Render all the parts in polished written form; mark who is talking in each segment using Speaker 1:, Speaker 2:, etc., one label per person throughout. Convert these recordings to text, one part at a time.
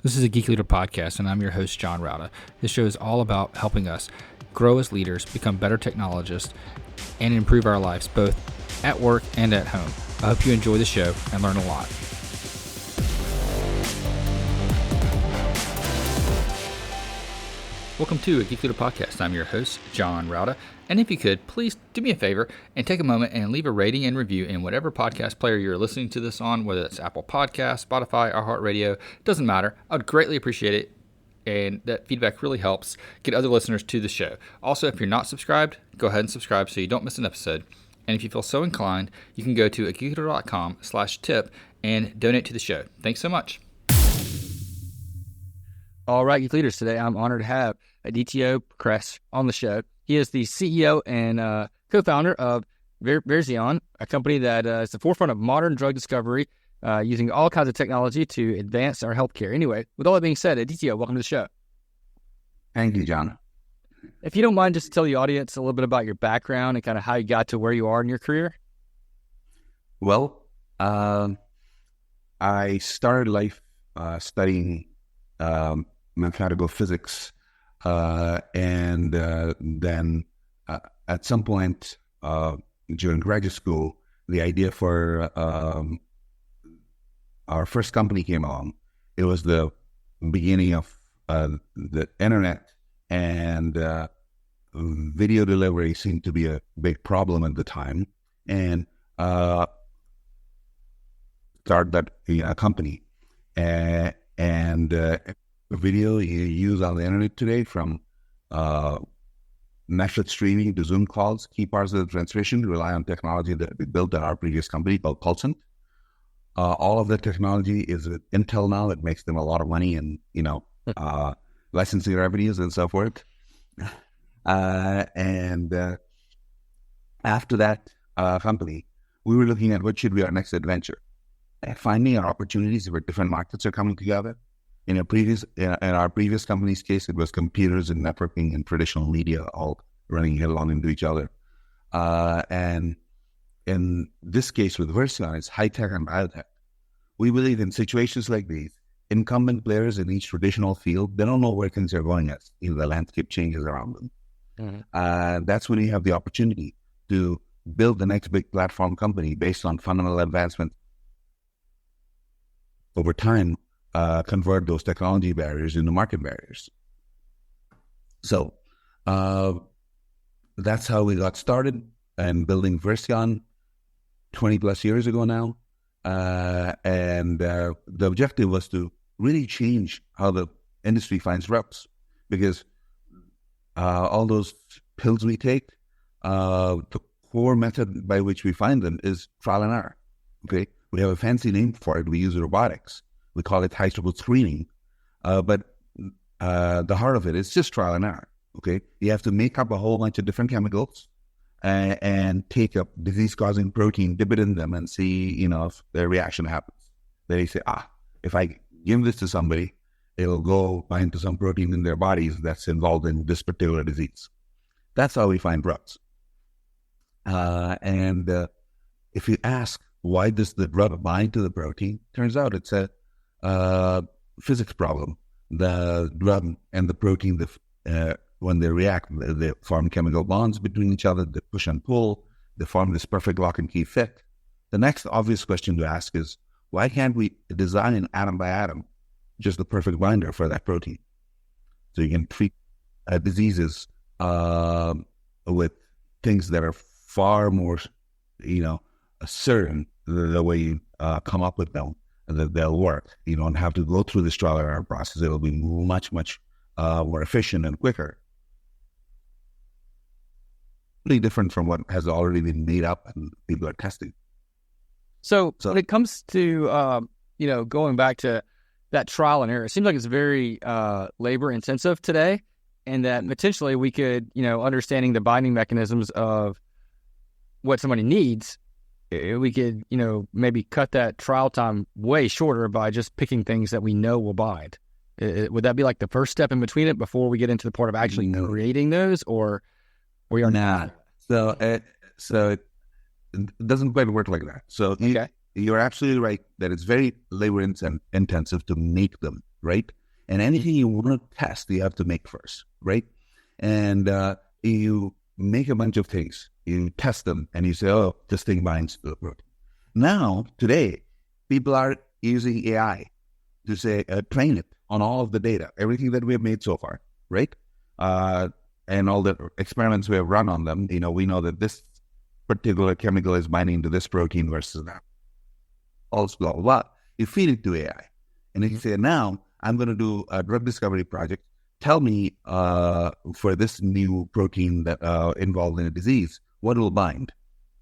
Speaker 1: This is a Geek Leader podcast, and I'm your host, John Rauda. This show is all about helping us grow as leaders, become better technologists, and improve our lives both at work and at home. I hope you enjoy the show and learn a lot. Welcome to a Geek Leader podcast. I'm your host, John Rauda. And if you could, please do me a favor and take a moment and leave a rating and review in whatever podcast player you're listening to this on, whether it's Apple Podcasts, Spotify, iHeartRadio, doesn't matter. I would greatly appreciate it. And that feedback really helps get other listeners to the show. Also, if you're not subscribed, go ahead and subscribe so you don't miss an episode. And if you feel so inclined, you can go to geekleader.com/tip and donate to the show. Thanks so much. All right, Geek Leaders, today I'm honored to have Adityo Prakash on the show. He is the CEO and co-founder of Verseon, a company that is at the forefront of modern drug discovery, using all kinds of technology to advance our healthcare. Anyway, with all that being said, Adityo, welcome to the show.
Speaker 2: Thank you, John.
Speaker 1: If you don't mind, just tell the audience a little bit about your background and kind of how you got to where you are in your career.
Speaker 2: Well, I started life studying mathematical physics, and then at some point during graduate school, the idea for our first company came along. It was the beginning of the internet, and video delivery seemed to be a big problem at the time, and started that company. And video you use on the internet today, from Netflix streaming to Zoom calls, key parts of the transmission rely on technology that we built at our previous company called Pulsent. All of the technology is with Intel now. It makes them a lot of money and, licensing revenues and so forth. And after that company, we were looking at what should be our next adventure. And finding our opportunities where different markets are coming together. In our previous company's case, it was computers and networking and traditional media all running headlong into each other. And in this case with Verseon, it's high tech and biotech. We believe in situations like these, incumbent players in each traditional field, they don't know where things are going as the landscape changes around them. Mm-hmm. That's when you have the opportunity to build the next big platform company based on fundamental advancement. Over time, convert those technology barriers into market barriers. So that's how we got started and building Verseon 20 plus years ago now. And the objective was to really change how the industry finds drugs, because all those pills we take, the core method by which we find them is trial and error. Okay, we have a fancy name for it. We use robotics. We call it high throughput screening, but the heart of it is just trial and error. Okay, you have to make up a whole bunch of different chemicals and take a disease-causing protein, dip it in them, and see if the reaction happens. They say, if I give this to somebody, it'll go bind to some protein in their bodies that's involved in this particular disease. That's how we find drugs. And if you ask, why does the drug bind to the protein? Turns out it's a physics problem. The drug and the protein, when they react, they form chemical bonds between each other, they push and pull, they form this perfect lock and key fit. The next obvious question to ask is, why can't we design atom by atom just the perfect binder for that protein? So you can treat diseases with things that are far more, certain the way you come up with them, that they'll work. You don't have to go through this trial and error process. It'll be much, much more efficient and quicker. Pretty different from what has already been made up and people are testing.
Speaker 1: So when it comes to, going back to that trial and error, it seems like it's very labor intensive today, and that potentially we could, understanding the binding mechanisms of what somebody needs, we could, maybe cut that trial time way shorter by just picking things that we know will bind. Would that be like the first step in between it before we get into the part of actually creating those, or we are not?
Speaker 2: So it doesn't quite work like that. So you're absolutely right that it's very labor intensive to make them. right? And anything you want to test, you have to make first, right? And you make a bunch of things, you test them, and you say, oh, this thing binds to the protein. Now, today, people are using AI to say, train it on all of the data, everything that we have made so far, right? And all the experiments we have run on them, we know that this particular chemical is binding to this protein versus that. Also, blah, blah, blah. You feed it to AI. And if you say, now, I'm going to do a drug discovery project, tell me for this new protein that involved in a disease, what will bind,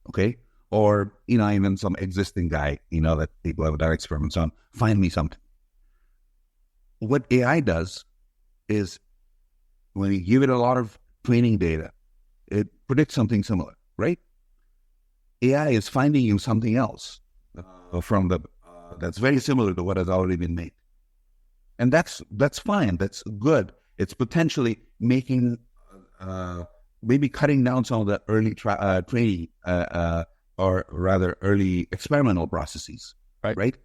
Speaker 2: okay? Or, even some existing guy, that people have done experiments on, find me something. What AI does is when you give it a lot of training data, it predicts something similar, right? AI is finding you something else from that's very similar to what has already been made. And that's fine. That's good. It's potentially making, maybe cutting down some of the early training, or rather early experimental processes, right?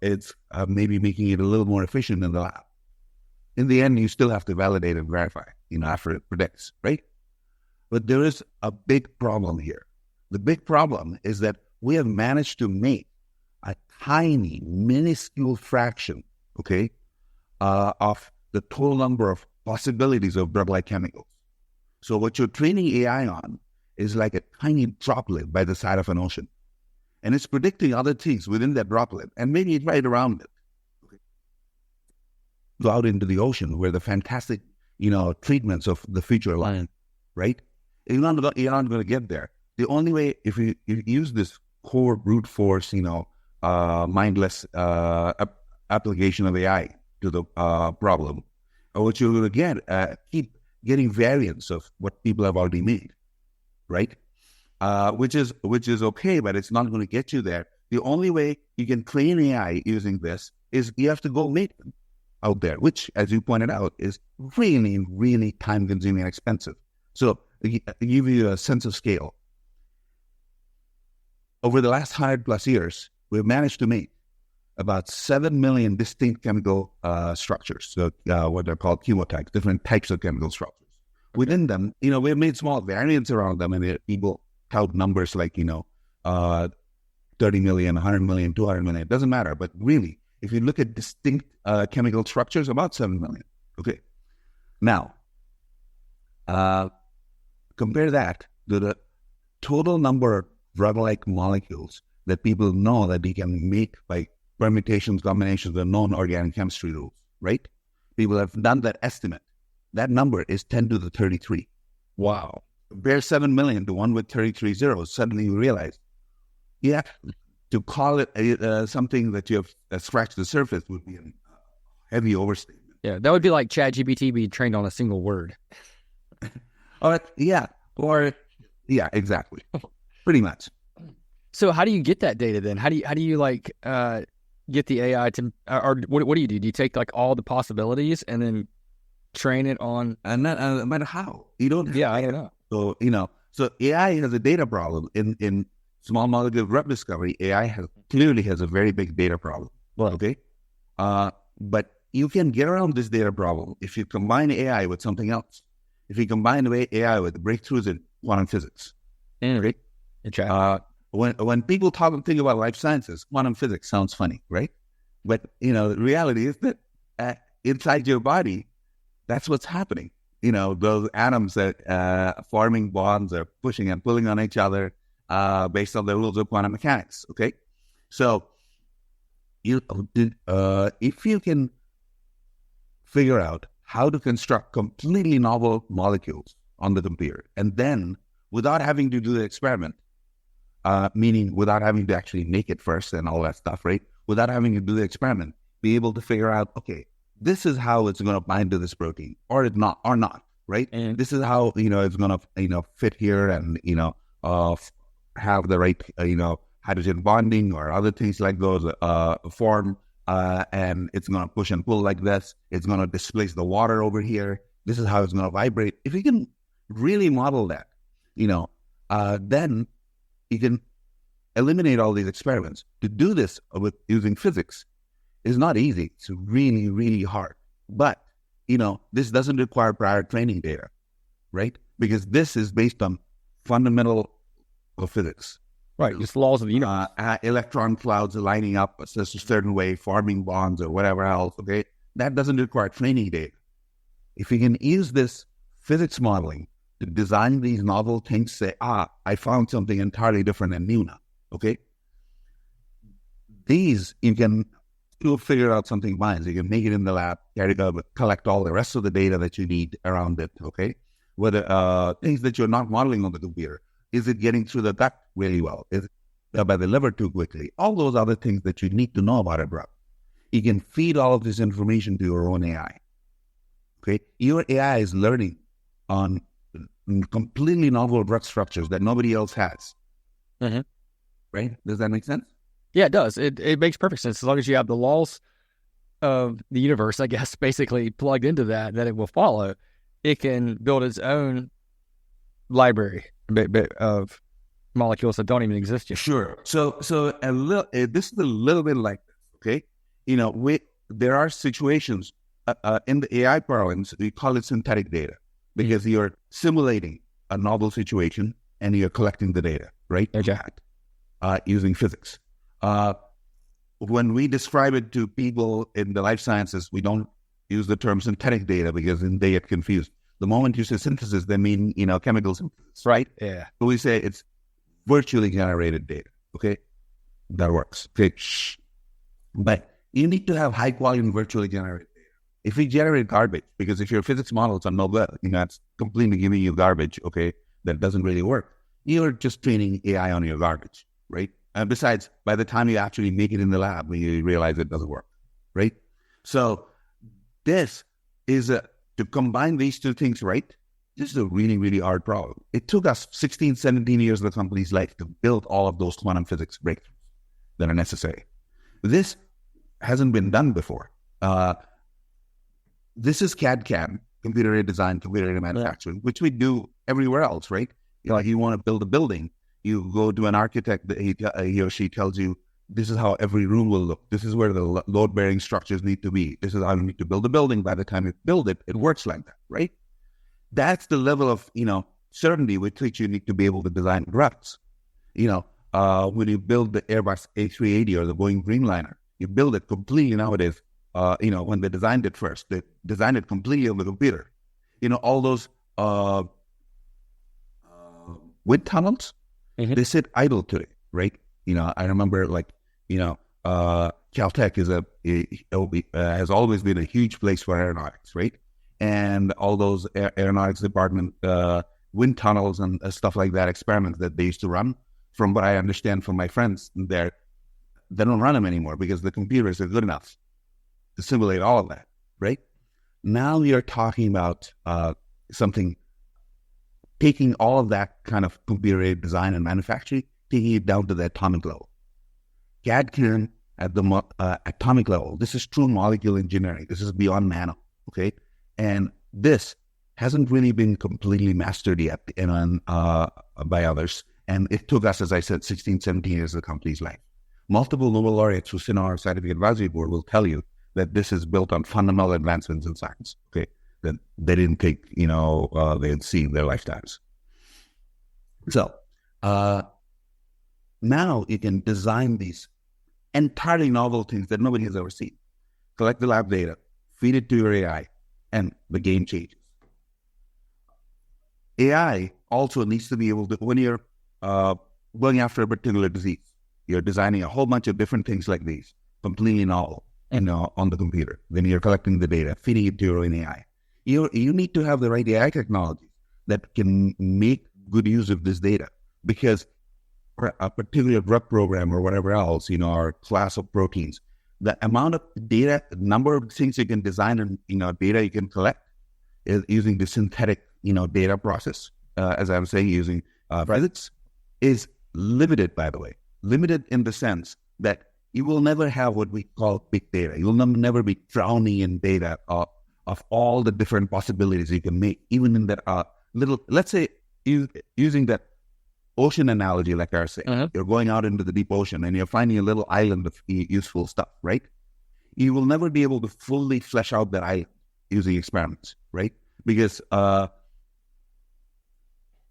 Speaker 2: It's maybe making it a little more efficient in the lab. In the end, you still have to validate and verify, after it predicts, right? But there is a big problem here. The big problem is that we have managed to make a tiny, minuscule fraction, okay, of the total number of possibilities of drug-like chemicals. So what you're training AI on is like a tiny droplet by the side of an ocean. And it's predicting other things within that droplet, and maybe it's right around it. Okay. Go out into the ocean where the fantastic, treatments of the future lie, right? You're not going to get there. The only way, if you use this core brute force, mindless application of AI to the problem, what you're going to get, keep getting variants of what people have already made, right? Which is okay, but it's not going to get you there. The only way you can train AI using this is you have to go make them out there, which, as you pointed out, is really, really time-consuming and expensive. So, to give you a sense of scale, over the last 100+ years, we've managed to make about 7 million distinct chemical structures, so what they're called chemotypes, different types of chemical structures. Within them, we've made small variants around them, and people count numbers like, 30 million, 100 million, 200 million. It doesn't matter. But really, if you look at distinct chemical structures, about 7 million. Okay. Now, compare that to the total number of drug-like molecules that people know that they can make by permutations, combinations of known organic chemistry rules, right? People have done that estimate. That number is 10 to the 33.
Speaker 1: Wow.
Speaker 2: Compare 7 million to one with 33 zeros. Suddenly you realize, to call it something that you have scratched the surface would be a heavy overstatement.
Speaker 1: Yeah, that would be like ChatGPT being trained on a single word.
Speaker 2: Exactly. Pretty much.
Speaker 1: So how do you get that data then? How do you like get the AI to, or what do you do? Do you take like all the possibilities and then train it on?
Speaker 2: And not no matter how. You don't.
Speaker 1: Yeah, I know.
Speaker 2: So AI has a data problem in small molecule drug discovery. AI clearly has a very big data problem.
Speaker 1: Well,
Speaker 2: okay, but you can get around this data problem if you combine AI with something else. If you combine AI with breakthroughs in quantum physics,
Speaker 1: right?
Speaker 2: When people think about life sciences, quantum physics sounds funny, right? But the reality is that inside your body, that's what's happening. Those atoms that forming bonds are pushing and pulling on each other based on the rules of quantum mechanics. Okay, so if you can figure out how to construct completely novel molecules on the computer, and then without having to do the experiment, meaning without having to actually make it first and all that stuff, right? Without having to do the experiment, be able to figure out, okay, this is how it's going to bind to this protein, or not, right? And this is how it's going to fit here, and have the right hydrogen bonding or other things like those form, and it's going to push and pull like this. It's going to displace the water over here. This is how it's going to vibrate. If you can really model that, then you can eliminate all these experiments. To do this using physics, is not easy. It's really, really hard. But, this doesn't require prior training data, right? Because this is based on fundamental of physics.
Speaker 1: Right, just laws of the universe.
Speaker 2: Electron clouds are lining up a certain way, forming bonds or whatever else, okay? That doesn't require training data. If you can use this physics modeling to design these novel things, say, I found something entirely different and new now, okay? These, you can still figure out something fine. You can make it in the lab, collect all the rest of the data that you need around it, okay? Whether things that you're not modeling on the computer. Is it getting through the gut really well? Is it by the liver too quickly? All those other things that you need to know about a drug. You can feed all of this information to your own AI. Okay, your AI is learning on completely novel drug structures that nobody else has.
Speaker 1: Mm-hmm.
Speaker 2: Right? Does that make sense?
Speaker 1: Yeah, it does. It makes perfect sense. As long as you have the laws of the universe, I guess, basically plugged into that it will follow, it can build its own library of molecules that don't even exist yet.
Speaker 2: Sure. So this is a little bit like this, okay? There are situations in the AI parlance, we call it synthetic data because you're simulating a novel situation and you're collecting the data, right?
Speaker 1: Exactly.
Speaker 2: Using physics. When we describe it to people in the life sciences, we don't use the term synthetic data because then they get confused. The moment you say synthesis, they mean, chemical synthesis, right?
Speaker 1: Yeah.
Speaker 2: So we say it's virtually generated data, okay? That works, okay? But you need to have high quality virtually generated data. If we generate garbage, because if your physics models are no good, that's completely giving you garbage, okay, that doesn't really work. You're just training AI on your garbage, right? And besides, by the time you actually make it in the lab, you realize it doesn't work, right? So this is to combine these two things, right? This is a really, really hard problem. It took us 16, 17 years of the company's life to build all of those quantum physics breakthroughs that are necessary. This hasn't been done before. This is CAD/CAM, computer-aided design, computer-aided manufacturing, which we do everywhere else, right? Like you want to build a building, you go to an architect, he or she tells you, this is how every room will look. This is where the load-bearing structures need to be. This is how you need to build a building. By the time you build it, it works like that, right? That's the level of, certainty with which you need to be able to design drugs. When you build the Airbus A380 or the Boeing Dreamliner, you build it completely nowadays. When they designed it first, they designed it completely on the computer. All those wind tunnels, they sit idle today, right? I remember Caltech has always been a huge place for aeronautics, right? And all those aeronautics department wind tunnels and stuff like that, experiments that they used to run, from what I understand from my friends there, they don't run them anymore because the computers are good enough to simulate all of that, right? Now we are talking about something, taking all of that kind of computer-aided design and manufacturing, taking it down to the atomic level. CAD/CAM at the atomic level. This is true molecule engineering. This is beyond nano, okay? And this hasn't really been completely mastered yet by others. And it took us, as I said, 16, 17 years of the company's life. Multiple Nobel laureates who sit on our scientific advisory board will tell you that this is built on fundamental advancements in science, okay? That they didn't think, they had seen their lifetimes. So, now you can design these entirely novel things that nobody has ever seen. Collect the lab data, feed it to your AI, and the game changes. AI also needs to be able to, when you're going after a particular disease, you're designing a whole bunch of different things like these, completely novel, on the computer. Then you're collecting the data, feeding it to your own AI. You need to have the right AI technology that can make good use of this data, because a particular drug program or whatever else, or class of proteins, the amount of data, the number of things you can design and, data you can collect is using the synthetic, data process, as I was saying, using physics, is limited, by the way. Limited in the sense that you will never have what we call big data. You will never be drowning in data of all the different possibilities you can make, even in that little, let's say, using that ocean analogy, like I was saying, you're going out into the deep ocean and you're finding a little island of useful stuff, right? you will never be able to fully flesh out that idea using experiments, right? Because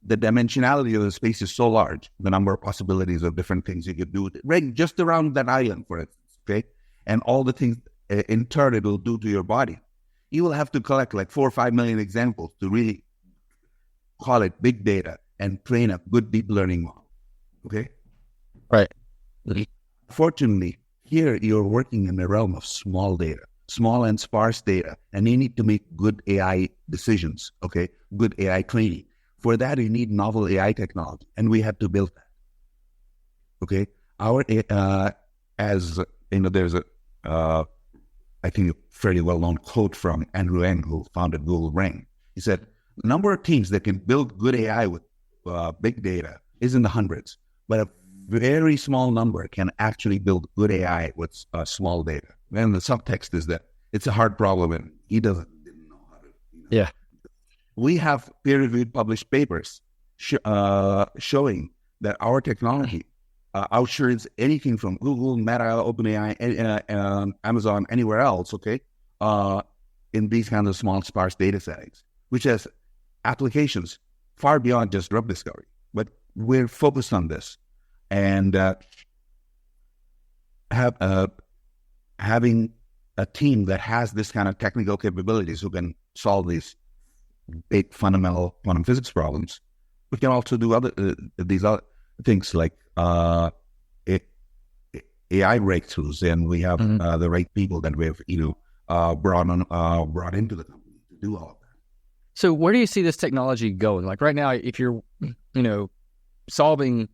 Speaker 2: the dimensionality of the space is so large, the number of possibilities of different things you could do, right? Just around that island, for instance, okay? And all the things in turn it will do to your body. You will have to collect like 4 or 5 million examples to really call it big data and train a good deep learning model, okay?
Speaker 1: Right.
Speaker 2: Fortunately, here you're working in the realm of small data, small and sparse data, and you need to make good AI decisions, okay? Good AI training. For that, you need novel AI technology, and we had to build that. Okay, as you know, there's I think a fairly well-known quote from Andrew Ng, who founded Google Brain. He said, "The number of teams that can build good AI with big data is in the hundreds, but a very small number can actually build good AI with small data." And the subtext is that it's a hard problem, and he didn't know how to.
Speaker 1: Yeah.
Speaker 2: We have peer-reviewed published papers showing that our technology outshines anything from Google, Meta, OpenAI, Amazon, anywhere else, okay, in these kinds of small, sparse data settings, which has applications far beyond just drug discovery. But we're focused on this. And having a team that has this kind of technical capabilities who can solve these big fundamental quantum physics problems. We can also do these other things like AI breakthroughs, and we have the right people that we have brought into the company to do all of that.
Speaker 1: So where do you see this technology going? Like right now, if you're solving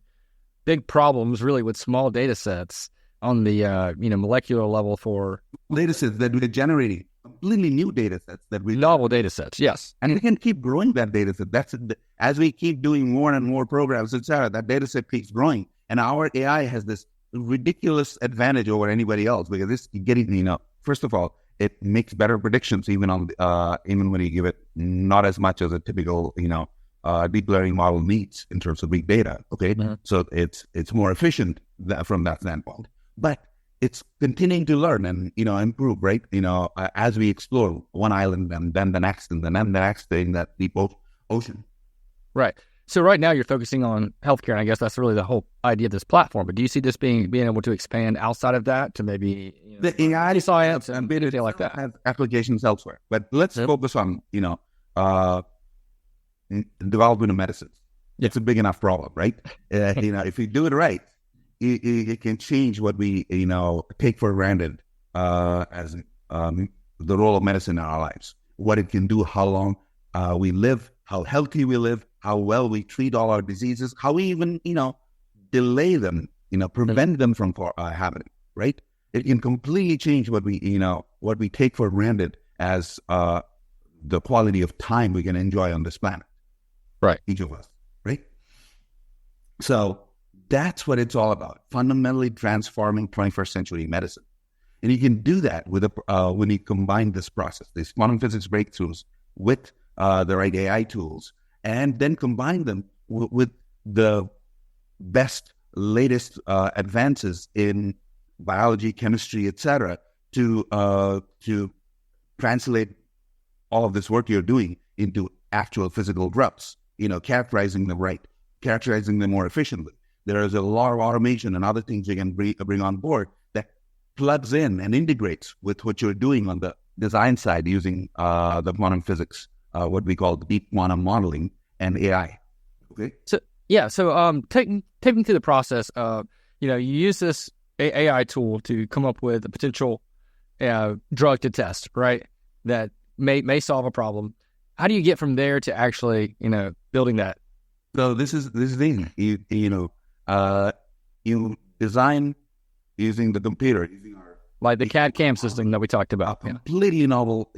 Speaker 1: big problems really with small data sets on the molecular level for
Speaker 2: data sets that we're generating. Completely new data sets
Speaker 1: novel data sets, yes,
Speaker 2: and we can keep growing that data set. As we keep doing more and more programs, etc., that data set keeps growing, and our AI has this ridiculous advantage over anybody else because this getting first of all, it makes better predictions even when you give it not as much as a typical deep learning model needs in terms of big data. Okay, so it's more efficient from that standpoint, but it's continuing to learn and, improve, right? As we explore one island and then the next and then the next in that deep ocean.
Speaker 1: Right. So right now you're focusing on healthcare, and I guess that's really the whole idea of this platform. But do you see this being able to expand outside of that to maybe
Speaker 2: the AI
Speaker 1: science and anything like that?
Speaker 2: Have applications elsewhere. But let's focus on, development of medicines. It's a big enough problem, right? If you do it right, it can change what we, take for granted as the role of medicine in our lives. What it can do, how long we live, how healthy we live, how well we treat all our diseases, how we even, delay them, prevent them from happening, right? It can completely change what we take for granted as the quality of time we can enjoy on this planet.
Speaker 1: Right.
Speaker 2: Each of us, right? So that's what it's all about, fundamentally transforming 21st century medicine. And you can do that with when you combine this process, these quantum physics breakthroughs with the right AI tools, and then combine them with the best, latest advances in biology, chemistry, etc., to translate all of this work you're doing into actual physical drugs, characterizing them right, characterizing them more efficiently. There is a lot of automation and other things you can bring on board that plugs in and integrates with what you're doing on the design side using the quantum physics, what we call deep quantum modeling and AI. Okay.
Speaker 1: So take me through the process of, you use this AI tool to come up with a potential drug to test, right? That may solve a problem. How do you get from there to actually, building that?
Speaker 2: So this is the thing. You design using the computer, using our
Speaker 1: like the CAD/CAM system that we talked about.
Speaker 2: Completely novel,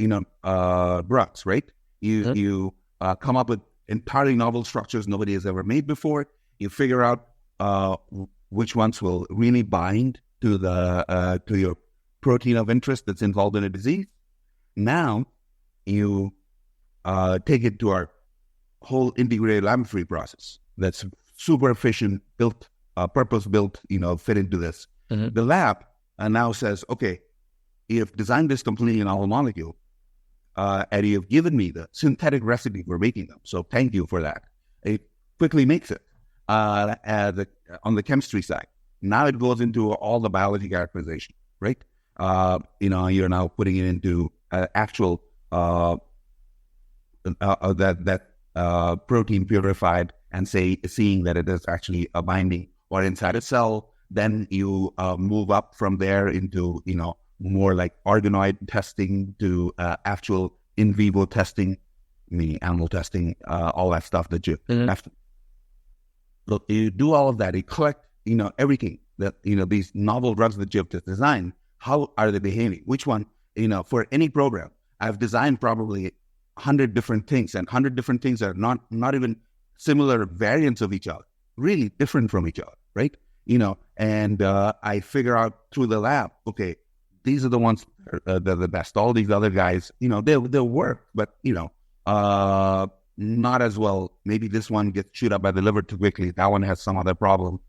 Speaker 2: drugs, right? You come up with entirely novel structures nobody has ever made before. You figure out which ones will really bind to to your protein of interest that's involved in a disease. Now you take it to our whole integrated laboratory process that's super efficient, purpose-built, fit into this. The lab now says, okay, you've designed this completely novel molecule, and you've given me the synthetic recipe for making them. So thank you for that. It quickly makes it on the chemistry side. Now it goes into all the biology characterization, right? You're now putting it into actual protein purified and seeing that it is actually a binding or inside a cell. Then you move up from there into, more like organoid testing to actual in vivo testing, meaning animal testing, all that stuff that you have to. So you do all of that. You collect, everything that, these novel drugs that you have to design. How are they behaving? Which one, for any program, I've designed probably 100 different things, and 100 different things are not even similar variants of each other, really different from each other, right? And I figure out through the lab, okay, these are the ones that are the best. All these other guys, they'll work, but, not as well. Maybe this one gets chewed up by the liver too quickly. That one has some other problem,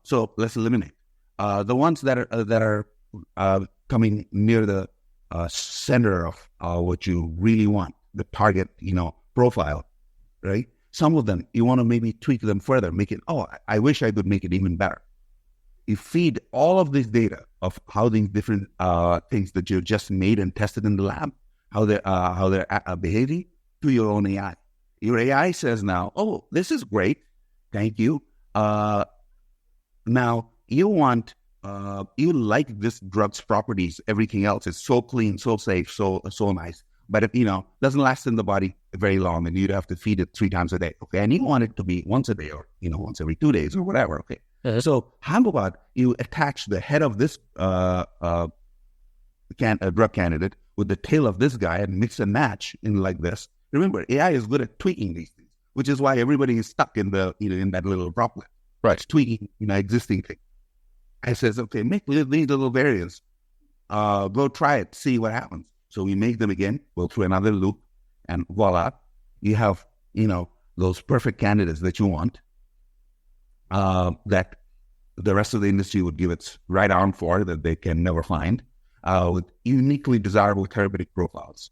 Speaker 2: so let's eliminate. The ones that are coming near the center of what you really want, the target, profile, right? Some of them, you want to maybe tweak them further, make it, I wish I could make it even better. You feed all of this data of how these different things that you just made and tested in the lab, how they're behaving, to your own AI. Your AI says now, this is great, thank you. Now you want, you like this drug's properties, everything else is so clean, so safe, so nice. But it, doesn't last in the body very long, and you'd have to feed it 3 times a day. Okay, and you want it to be once a day, or once every 2 days, or whatever. Okay, so how about you attach the head of this drug candidate with the tail of this guy and mix and match in like this? Remember, AI is good at tweaking these things, which is why everybody is stuck in the in that little droplet, right? It's tweaking existing thing. I says, okay, make these little variants. Go try it, see what happens. So we make them again, go through another loop, and voila, you have, those perfect candidates that you want, that the rest of the industry would give its right arm for, that they can never find, with uniquely desirable therapeutic profiles.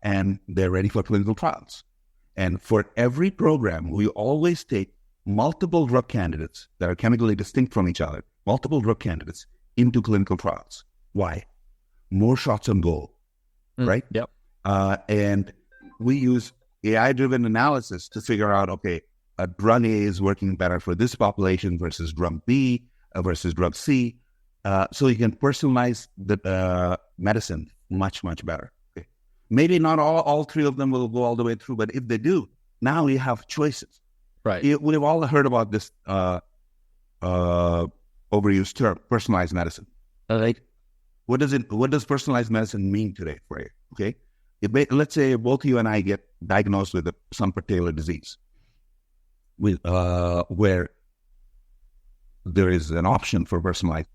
Speaker 2: And they're ready for clinical trials. And for every program, we always take multiple drug candidates that are chemically distinct from each other, multiple drug candidates into clinical trials. Why? More shots on goal. Right?
Speaker 1: Yep.
Speaker 2: And we use AI-driven analysis to figure out, okay, a drug A is working better for this population versus drug B versus drug C. So you can personalize the medicine much, much better. Okay. Maybe not all 3 of them will go all the way through, but if they do, now we have choices.
Speaker 1: Right.
Speaker 2: We've all heard about this overused term, personalized medicine. Right? What does personalized medicine mean today for you? Okay, let's say both you and I get diagnosed with some particular disease, where there is an option for personalized.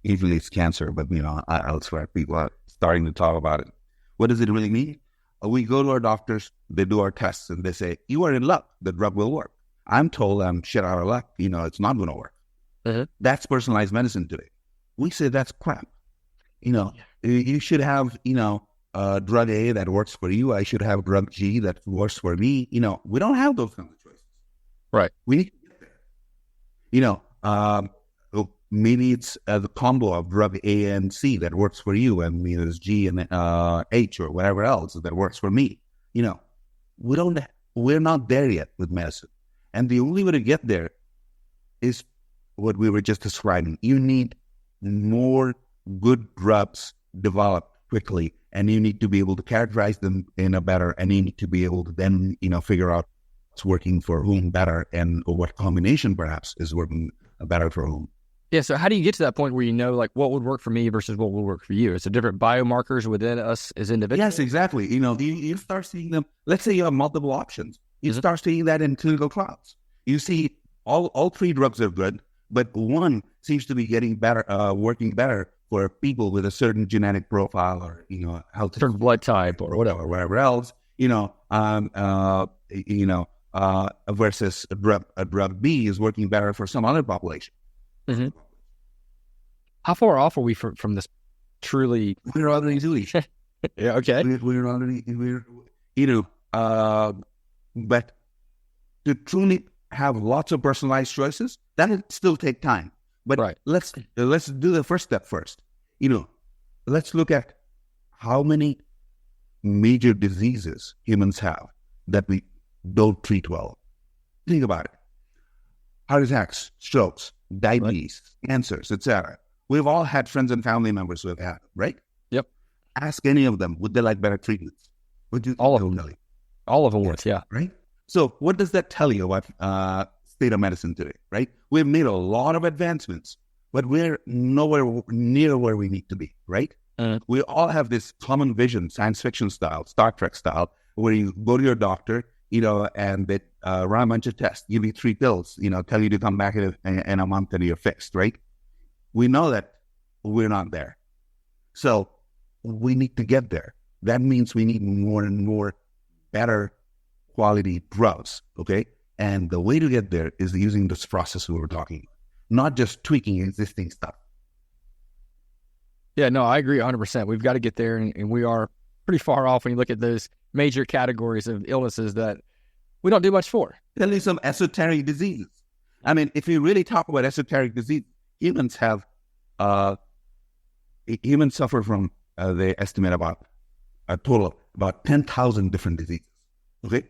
Speaker 2: Usually it's cancer, but elsewhere people are starting to talk about it. What does it really mean? We go to our doctors, they do our tests, and they say, you are in luck, the drug will work. I'm told I'm shit out of luck, it's not going to work. That's personalized medicine today. We say that's crap. You should have, drug A that works for you. I should have drug G that works for me. We don't have those kinds of choices. Right. We need to get there. Maybe it's the combo of drug A and C that works for you, and there's G and H or whatever else that works for me. We're not there yet with medicine. And the only way to get there is what we were just describing. You need more good drugs developed quickly, and you need to be able to characterize them in a better, and you need to be able to then, figure out what's working for whom better, and what combination perhaps is working better for whom.
Speaker 1: Yeah, so how do you get to that point where like what would work for me versus what would work for you? Is it different biomarkers within us as individuals?
Speaker 2: Yes, exactly. You start seeing them. Let's say you have multiple options. You start seeing that in clinical trials. You see all 3 drugs are good, but one seems to be getting better, working better for people with a certain genetic profile, or health,
Speaker 1: certain blood type, or
Speaker 2: whatever else. Versus a drug B is working better for some other population.
Speaker 1: How far off are we from this truly.
Speaker 2: We're already doing it.
Speaker 1: Yeah. Okay.
Speaker 2: But to truly have lots of personalized choices, that'll still take time. But
Speaker 1: Right.
Speaker 2: let's do the first step first. Let's look at how many major diseases humans have that we don't treat well. Think about it. Heart attacks, strokes, diabetes, cancers, etc. We've all had friends and family members who have had them, right?
Speaker 1: Yep.
Speaker 2: Ask any of them, would they like better treatments? Would you?
Speaker 1: All of them. All of them would, yeah.
Speaker 2: Right? So what does that tell you about state of medicine today, right? We've made a lot of advancements, but we're nowhere near where we need to be, right? We all have this common vision, science fiction style, Star Trek style, where you go to your doctor, and they run a bunch of tests, give you 3 pills, tell you to come back in a month and you're fixed, right? We know that we're not there. So we need to get there. That means we need more and more better quality drugs, okay? And the way to get there is using this process we were talking about, not just tweaking existing stuff.
Speaker 1: Yeah, no, I agree 100%. We've got to get there, and we are pretty far off when you look at those major categories of illnesses that we don't do much for.
Speaker 2: Tell you some esoteric diseases. I mean, if you really talk about esoteric disease, humans suffer from, they estimate about a total of about 10,000 different diseases, okay?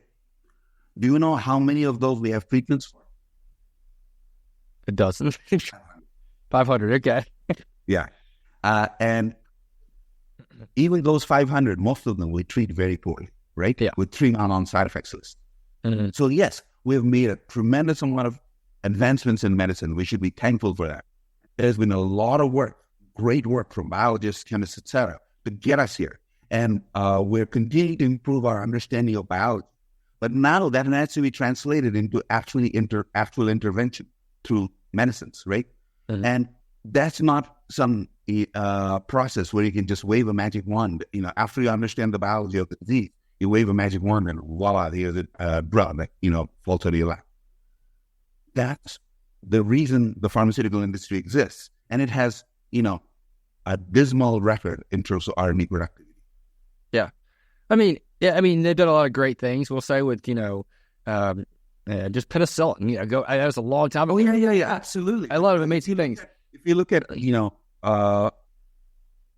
Speaker 2: Do you know how many of those we have treatments for?
Speaker 1: A dozen. 500, okay.
Speaker 2: Yeah. And even those 500, most of them we treat very poorly, right?
Speaker 1: Yeah.
Speaker 2: With 3 on side effects list.
Speaker 1: Mm-hmm.
Speaker 2: So yes, we've made a tremendous amount of advancements in medicine. We should be thankful for that. There's been a lot of work, great work from biologists, chemists, etc., to get us here. And we're continuing to improve our understanding of biology. But now that has to be translated into actual intervention through medicines, right? Mm-hmm. And that's not some process where you can just wave a magic wand. After you understand the biology of the disease, you wave a magic wand and voila, here's a drug that, falls out of your lap. That's the reason the pharmaceutical industry exists. And it has, a dismal record in terms of R&D productivity.
Speaker 1: Yeah. I mean, they've done a lot of great things, we'll say, with, just penicillin. That was a long time ago.
Speaker 2: Yeah, absolutely.
Speaker 1: A lot of amazing things.
Speaker 2: If you look at,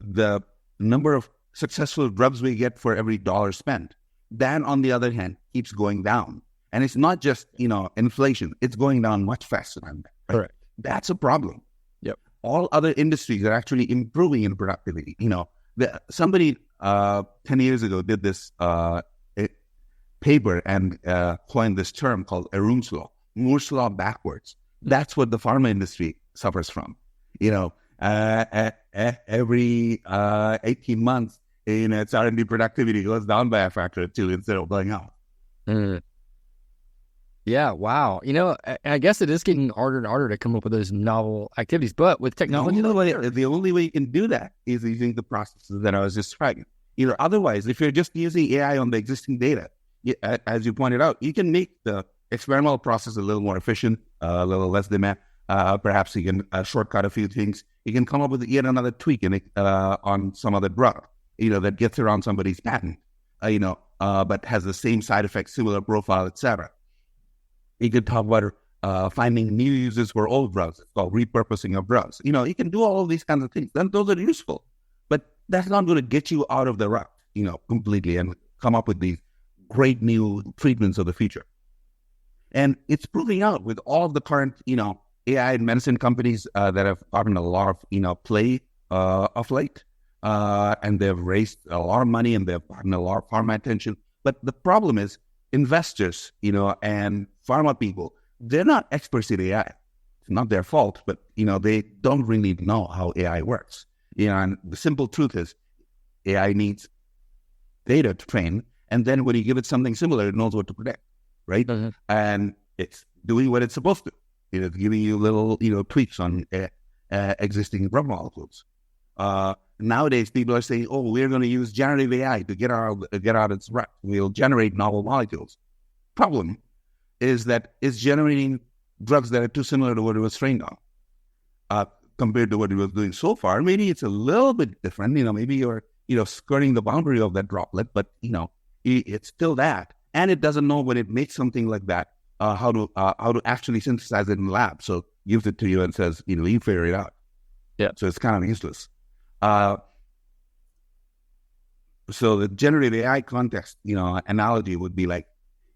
Speaker 2: the number of successful drugs we get for every dollar spent, that, on the other hand, keeps going down. And it's not just, inflation. It's going down much faster than that. Right?
Speaker 1: Correct.
Speaker 2: That's a problem.
Speaker 1: Yep.
Speaker 2: All other industries are actually improving in productivity. Somebody 10 years ago did this paper and coined this term called Arun's Law, Moore's Law backwards. That's what the pharma industry suffers from. Every 18 months, its R&D productivity goes down by a factor of 2 instead of going up.
Speaker 1: Yeah, wow. I guess it is getting harder and harder to come up with those novel activities. But with technology,
Speaker 2: the only way you can do that is using the processes that I was describing. Otherwise, if you're just using AI on the existing data, as you pointed out, you can make the experimental process a little more efficient, a little less demand. Perhaps you can shortcut a few things. You can come up with yet another tweak on some other drug, that gets around somebody's patent, but has the same side effects, similar profile, etc. You could talk about finding new uses for old drugs. It's called repurposing of drugs. You can do all of these kinds of things. Then those are useful, but that's not going to get you out of the rut, completely, and come up with these great new treatments of the future. And it's proving out with all of the current, AI and medicine companies that have gotten a lot of, play of late, and they've raised a lot of money and they've gotten a lot of pharma attention. But the problem is investors, and pharma people, they're not experts in AI. It's not their fault, but, they don't really know how AI works. And the simple truth is AI needs data to train. And then when you give it something similar, it knows what to predict, right? Mm-hmm. And it's doing what it's supposed to. It's giving you little, tweaks on existing drug molecules. Nowadays, people are saying, "Oh, we're going to use generative AI to get out its rut. We'll generate novel molecules." Problem is that it's generating drugs that are too similar to what it was trained on. compared to what it was doing so far. Maybe it's a little bit different. Maybe you're, skirting the boundary of that droplet, but, it's still that. And it doesn't know when it makes something like that, how to actually synthesize it in the lab. So gives it to you and says, you figure it out.
Speaker 1: Yeah.
Speaker 2: So it's kind of useless. So the generative AI context, analogy would be like,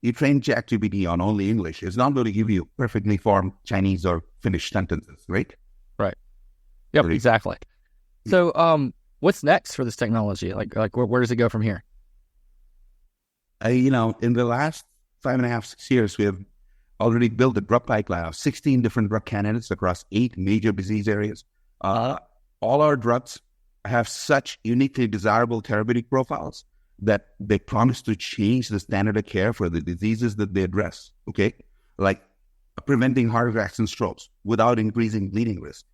Speaker 2: you train ChatGPT on only English. It's not going to give you perfectly formed Chinese or Finnish sentences, right?
Speaker 1: Right. Yep, exactly. So what's next for this technology? Like where does it go from here?
Speaker 2: In the last 5.5, 6 years, we have already built a drug pipeline of 16 different drug candidates across 8 major disease areas. All our drugs have such uniquely desirable therapeutic profiles that they promise to change the standard of care for the diseases that they address, okay? Like preventing heart attacks and strokes without increasing bleeding risk.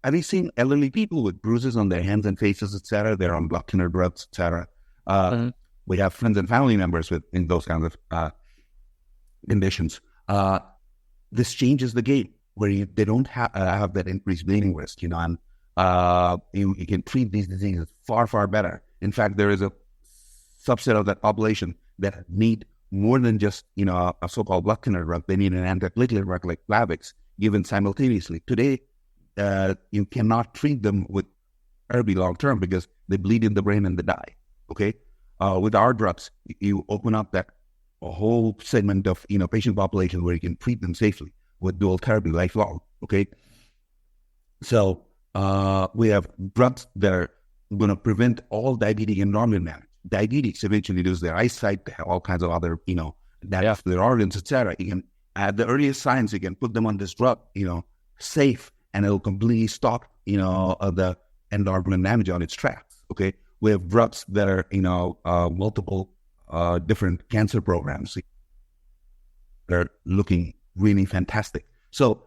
Speaker 2: Have you seen elderly people with bruises on their hands and faces, etc.? They're on blood thinner drugs, etc. We have friends and family members in those kinds of conditions. This changes the game where they don't have that increased bleeding risk, and you can treat these diseases far, far better. In fact, there is a subset of that population that need more than just, a so-called blood thinner drug. They need an antiplatelet drug like Plavix given simultaneously. Today, you cannot treat them with therapy long-term because they bleed in the brain and they die, okay? With our drugs, you open up that a whole segment of, patient population where you can treat them safely with dual therapy lifelong, okay? So we have drugs that are going to prevent all diabetic environment damage. Diabetics eventually lose their eyesight, they have all kinds of other, damage to their organs, etc. You can, at the earliest signs, you can put them on this drug, safe, and it'll completely stop, the endocrine damage on its tracks, okay? We have drugs that are, multiple different cancer programs. They're looking really fantastic. So,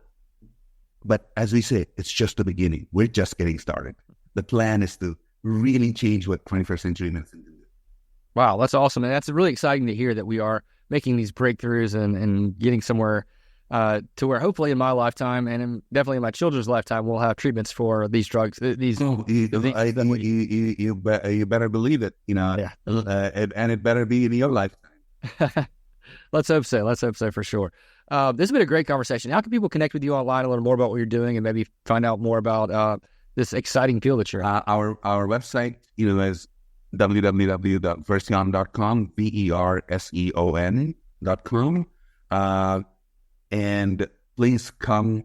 Speaker 2: but as we say, it's just the beginning. We're just getting started. The plan is to really change what 21st century medicine can do.
Speaker 1: Wow, that's awesome. And that's really exciting to hear that we are making these breakthroughs and getting somewhere to where hopefully in my lifetime and definitely in my children's lifetime, we'll have treatments for these drugs.
Speaker 2: You better believe it, and it better be in your lifetime.
Speaker 1: Let's hope so. Let's hope so for sure. This has been a great conversation. How can people connect with you online and learn more about what you're doing and maybe find out more about this exciting field that you're in?
Speaker 2: Our website, is www.verseon.com, verseon.com. And please come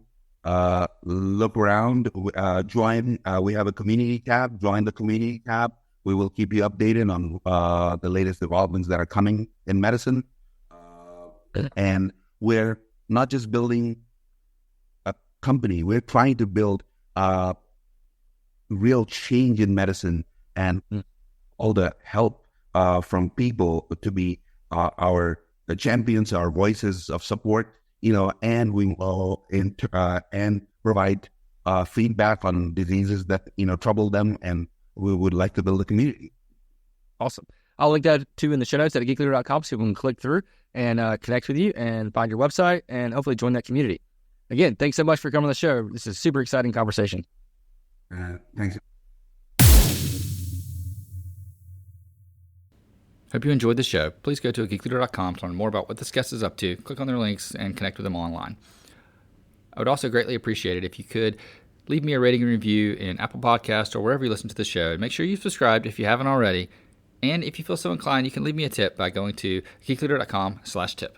Speaker 2: look around, join. We have a community tab. Join the community tab. We will keep you updated on the latest developments that are coming in medicine. And we're not just building a company. We're trying to build real change in medicine and all the help from people to be our champions, our voices of support. And we will and provide feedback on diseases that trouble them, and we would like to build a community.
Speaker 1: Awesome. I'll link that too in the show notes at geekleader.com so you can click through and connect with you and find your website and hopefully join that community. Again, thanks so much for coming on the show. This is a super exciting conversation.
Speaker 2: Thanks.
Speaker 3: Hope you enjoyed the show. Please go to geekleader.com to learn more about what this guest is up to, click on their links, and connect with them online. I would also greatly appreciate it if you could leave me a rating and review in Apple Podcasts or wherever you listen to the show. And make sure you've subscribed if you haven't already. And if you feel so inclined, you can leave me a tip by going to geekleader.com/tip.